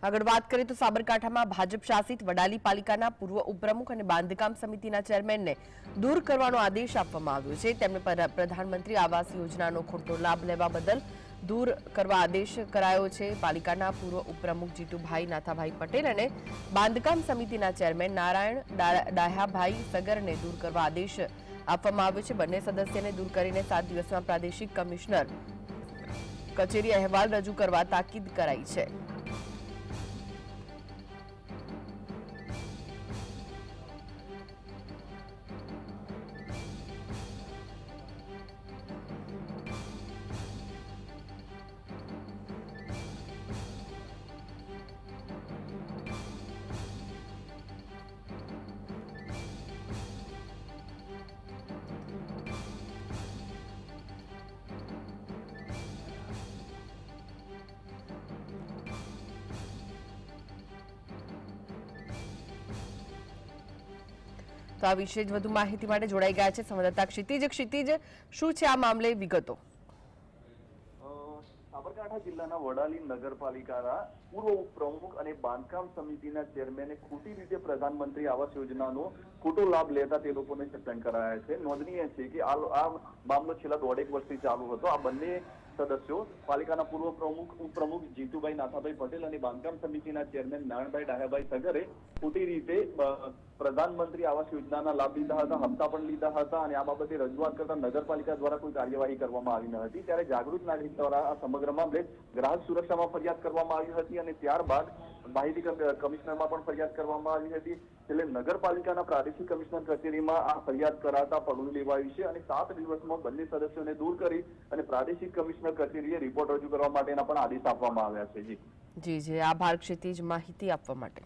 આગળ વાત કરીએ તો સાબરકાંઠામાં ભાજપ શાસિત વડાલી પાલિકાના પૂર્વ ઉપપ્રમુખ અને બાંધકામ સમિતિના ચેરમેનને દૂર કરવાનો આદેશ આપવામાં આવ્યો છે। તેમને પ્રધાનમંત્રી આવાસ યોજનાનો ખોટો લાભ લેવા બદલ દૂર કરવા આદેશ કરાયો છે। પાલિકાના પૂર્વ ઉપપ્રમુખ જીતુભાઈ નાથાભાઈ પટેલ અને બાંધકામ સમિતિના ચેરમેન નારાયણ ડાહ્યાભાઈ સગરને દૂર કરવા આદેશ આપવામાં આવ્યો છે। બંને સદસ્યને દૂર કરીને 7 દિવસમાં પ્રાદેશિક કમિશનર કચેરી અહેવાલ રજૂ કરવા તાકીદ કરાઈ છે। તો આ વિશે વધુ માહિતી માટે જોડાઈ ગયા છે સંવાદદાતા ક્ષિતિજ। ક્ષિતિજ, શું છે આ મામલે વિગતો? સાબરકાંઠા જિલ્લાના વડાલી નગરપાલિકાના પૂર્વ ઉપપ્રમુખ અને બાંધકામ સમિતિના ચેરમેને ખોટી રીતે પ્રધાનમંત્રી આવાસ યોજનાનો ખોટો લાભ લેતા તે લોકોને સસ્પેન્ડ કરાયા છે। નોંધનીય છે કે આ મામલો છેલ્લા 1.5 વર્ષથી ચાલુ હતો। આ બંને સદસ્યો પાલિકાના પૂર્વ પ્રમુખ ઉપપ્રમુખ જીતુભાઈ નાથાભાઈ પટેલ અને બાંધકામ સમિતિના ચેરમેન નારાયણભાઈ ડાહ્યાભાઈ સગરે ખોટી રીતે પ્રધાનમંત્રી આવાસ યોજનાના લાભ લીધા હતા, હપ્તા પણ લીધા હતા અને આ બાબતે રજૂઆત કરતા નગરપાલિકા દ્વારા કોઈ કાર્યવાહી કરવામાં આવી ન હતી। ત્યારે જાગૃત નાગરિક દ્વારા આ સમગ્ર મામલે ગ્રાહક સુરક્ષામાં ફરિયાદ કરવામાં આવી હતી અને ત્યારબાદ માહિતી કમિશનરમાં પણ ફરિયાદ કરવામાં આવી હતી। છેલ્લે નગરપાલિકાના પ્રાદેશિક કમિશનર કચેરીમાં આ ફરિયાદ કરાતા પગલું લેવાયું છે અને 7 દિવસમાં બંને સદસ્યોને દૂર કરી અને પ્રાદેશિક કમિશનર કચેરીએ રિપોર્ટ રજૂ કરવા માટેના પણ આદેશ આપવામાં આવ્યા છે। જી, આભાર ક્ષિતિજ માહિતી આપવા માટે।